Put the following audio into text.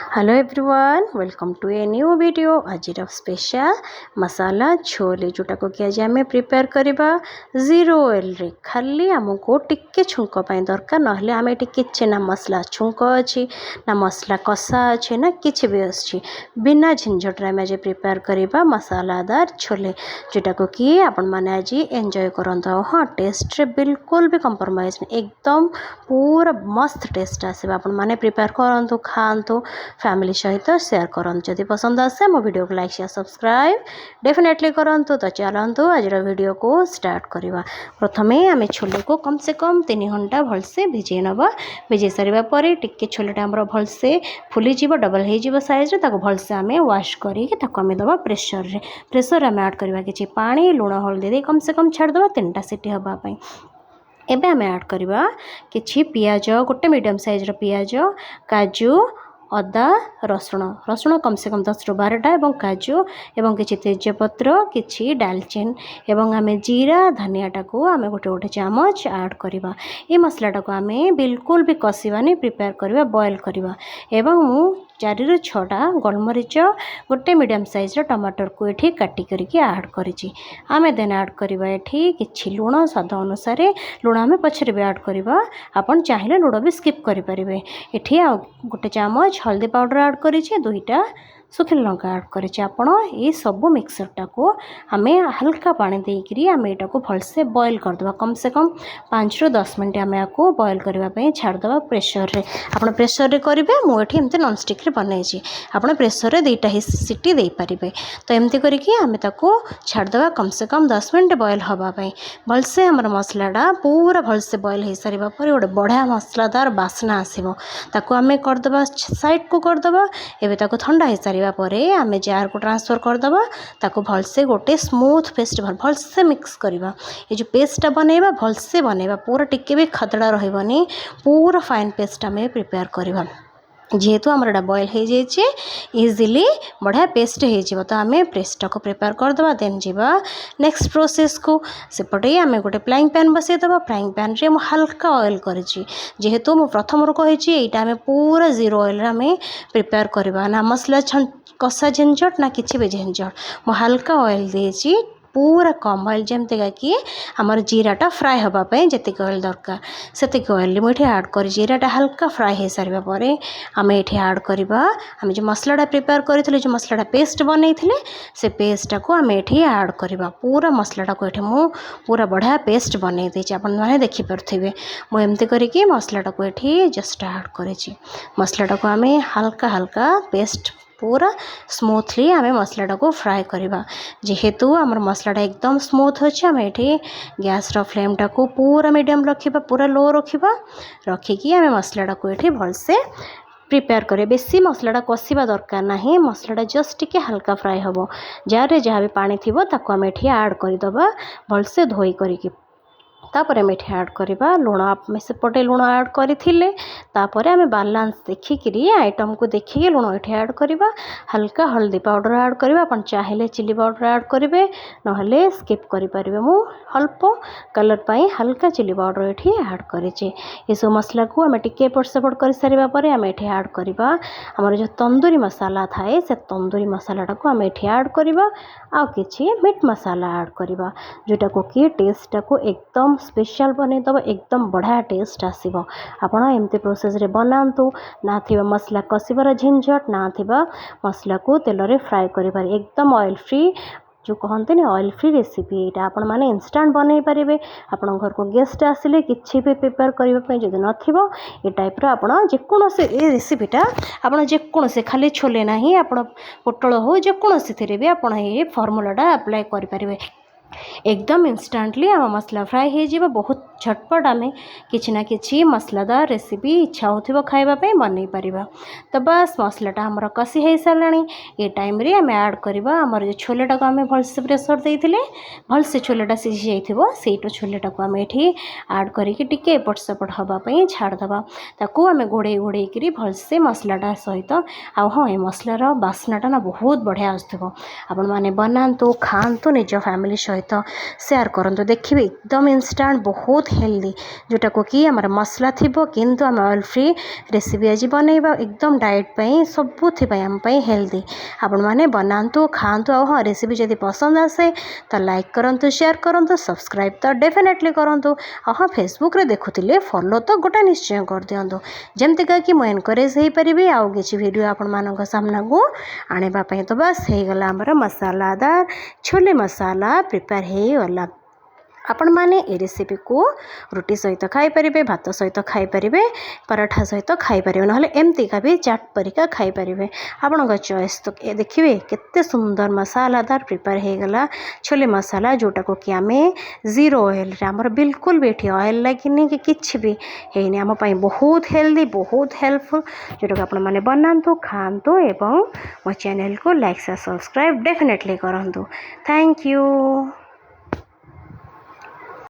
Hello everyone welcome to a new video आज special masala chole जोटा को कि आज आम प्रिपेयर करवा जीरो ऑयल रे खाली आमको टिके छुंक दरकार ना आम ये किसी ना मसला छुंक अच्छी ना मसला कषा अच्छे ना कि भी अच्छी बिना झंझट आम आज प्रिपेयर करवा मसालादार छोले जोटा को कि आपण मैंने आज एंजॉय करते हाँ टेस्ट रे बिल्कुल भी कंप्रोमाइज नहीं एकदम पूरा मस्त टेस्ट आसो आपण मैंने प्रिपेयर करूँ खातु फैमिली सहित शेयर करूँ जदि पसंद आसे मो वीडियो को लाइक शेयर सब्सक्राइब डेफिनेटली करूँ। तो चलतु आज वीडियो को स्टार्ट करवा। प्रथम आम छोले को कम से कम 3 घंटा भलसे भिजे नवा भिजे सारा पर टिके छोलेटा आमर भलसे फुलीज डबल हो साइज भलसे आम वाश करके दबा प्रेसर आम ऐड करवा कि पानी लुण हल्दी दे कम से कम छाड़दे 3टा सीटी हाँपाई। एबे आम ऐड करवा कि पियाज गोटे मीडियम साइज पियाज काजू अदा रसुण रसुण कम से कम 10 ରୁ 12टा एवं काजू एवं किसी तेजपत्र किसी डालचीन एवं आम जीरा धनियाटा को आम गोटे गोटे चामच ऐड करवा। ये मसलाटा को आम बिल्कुल भी कषानी प्रिपेयर करवा बॉयल करवा। एवं मु 4 ରୁ 6टा गोलमरीच गोटे मीडियम साइज टमाटर को ये काटी करके ऐड करी आम देन ऐड करवा ये कि लुण स्वाद अनुसार लुण आम पछरे भी ऐड करवा आपन चाहिए लुण भी स्किप करें। ये गोटे चामच हल्दी पाउडर ऐड करी 2टा सुखिला लंका ऐड करी आपण ये सब मिक्सरटा को आम हल्का पानी देकरी आम यहाँ को भलसे बॉयल करदे कम से कम 5 ରୁ 10 मिनट आम आपको बॉयल करने छाड़दे प्रेसर रे आप प्रेसर रे करेंगे मुझे एमती नॉनस्टिक रे बनई आप प्रेसर रे 2टा सीटी दे पारे। तो एमती करके आम छाड़दे कम से कम 10 मिनट बॉयल हाँपाई भलसे आम मसलाटा पूरा भलसे बॉयल हो सारा पर गोटे बढ़िया मसलादार बास्ना आसो आम करदे साइड को करदे एवं ठंडा हो सारा आम जार को ट्रांसफर करदे ताको भलसे गोटे स्मूथ पेस्ट भलसे मिक्स करवा। ये जो पेस्टा बनैबा भलसे बनैबा पूरा टिके भी खतड़ा रही पूरा फाइन पेस्ट आम प्रिपेयर करवा। जेहेतु आमर एटा बॉयल हो जाए इजिली बढ़िया पेस्ट हो तो आम पेस्टा को प्रिपेयर करदे देन जीवा नेक्स्ट प्रोसेस को सेपटे आम गोटे फ्राइंग पैन बसईदे फ्राइंग पैन रे मु हल्का ऑयल करी जेहेतु मु प्रथम कही यहाँ आम पूरा जीरो ऑयल आम प्रिपेयर करवा ना मसला कषा झंझट ना किसी भी झंझट मु हल्का ऑयल देची पूरा कम ऑयल जमती कि आमर जीराटा फ्राए हाँपाई जी ऑयल दरकार से ऑयल मुझे ऐड कर जीराटा हल्का फ्राए हो सारा पर आम ये ऐड करवा आम जो मसलाटा प्रिपेयर करें जो मसलाटा पेस्ट बनई से पेस्टा को आम ये ऐड करवा पूरा मसलाटा को ये मु पूरा बढ़िया पेस्ट बनई देती आपने देखिपे मुझे करके मसलाटा को ये जस्ट ऐड कर मसलाटा को आम हल्का हल्का पेस्ट पूरा स्मूथली आम मसलाटा को फ्राए करवा। जेहेतु आमर मसलाटा एकदम स्मूथ अच्छे आम ये गैस फ्लेमटा को पूरा मीडियम रखा पूरा लो रखा रखिकी आम मसलाटा को ये भलसे प्रिपेयर करें बेसी मसलाटा कषा दरकार ना मसलाटा जस्ट टिके हल्का फ्राए हम जार जहाँ भी पानी थी आम ये ऐड करदे भलसे धोई करके तापर आम ये ऐड करवा लुण सेपटे लुण ऐड करते आम बालांस देखिकी आइटम को देखिए लुण ये ऐड करवा हल्का हल्दी पाउडर ऐड करवा अपन चाहिए चिली पाउडर ऐड करेंगे ना स्किप करें मु अल्प कलर पाई हल्का चिली पाउडर ये ऐड करे सब मसला को आम टिके एपट सेपट कर सारा पर आम ये ऐड करवा आमर जो तंदूरी मसाला थाए से तंदूरी मसालाटा को आम ये ऐड करवा आ कि मीट मसाला ऐड करवा जोटा को कि टेस्टा को एकदम स्पेशल बनईदब एकदम बढ़िया टेस्ट आसो आपण एमती प्रोसेस रे बनातु ना थिबा मसला कषिबार झंझट ना थिबा मसला को तेल रे फ्राए करिबार एकदम ऑयल फ्री जो कहते हैं ऑयल फ्री रेसिपी यहाँ आपण मैंने इंस्टांट बनई पारे आपण घर को गेस्ट आसिले किसी भी प्रिपेयर करने जब न ये टाइप आपण जेकोसी ये रेसिपीटा आपण जेकोसी खाली छोले ना आप पोटल हो जेकोसी थी भी आप ये फर्मूलाटा अप्लाई करें एकदम इंस्टांटली आम मसला फ्राए हो बहुत झटपट आम कि मसलादार रेसिपी इच्छा हो खावाई बनई पार। तो बस मसलाटा आमर कषि हो सारा ये टाइम रे आम ऐड करवा आमर जो छोलेटा को आम भलसे प्रेसर देते भलसे छोलेटा सीझी जाइए छोलेटा को आम ये ऐड करके टिके एपट सेपट हाँपाई छाड़दे ताकू आम घोड़े घोड़े कर भलसे मसलाटा सहित हाँ ये मसलार बास्नाटा ना बहुत बढ़िया आसो आपण मैंने बनातु खातु निज फैमिली सहित सहित शेयर करंतु देखिए एकदम इंस्टांट बहुत हेल्दी जोटा को कि आम मसला थी किंतु आम ऑयल फ्री रेसिपी आज बनैबा एकदम डाइट पे सबुथि आम हेल्दी आपण मैंने बनातु खातु आ हाँ रेसिपी जब पसंद आसे तो लाइक करूँ शेयर करूँ सब्सक्राइब तो डेफिनेटली करूँ हाँ फेसबुक रे देखुले फॉलो तो गोटे निश्चय कर दिंतु जमतीका कि मुझे एनकरेज हो पारि आउ कि वीडियो आपण मान सामना को आने तो बस हो गला आमर मसालादार छोले मसाला प्रिपेयर हो गला आपण मैंने ये रेसिपी को रुटी सहित खाई पारे भात सहित खाई पारे पराठा सहित खाई पारे ना एमतीका भी चाट परिका खाई पारे आपण चॉइस तो देखिए केते सुंदर मसालादार प्रिपेयर हो गला छोले मसाला जोटा को कि आम जीरो ऑयल आमर बिल्कुल भी ये ऑयल लगे कि किसी भी है आम बहुत हेल्दी बहुत हेल्पफुल जोटा को मैंने बनातु खातु एवं मो चैनल को लाइक से सब्सक्राइब डेफिनेटली करूँ। Thank you.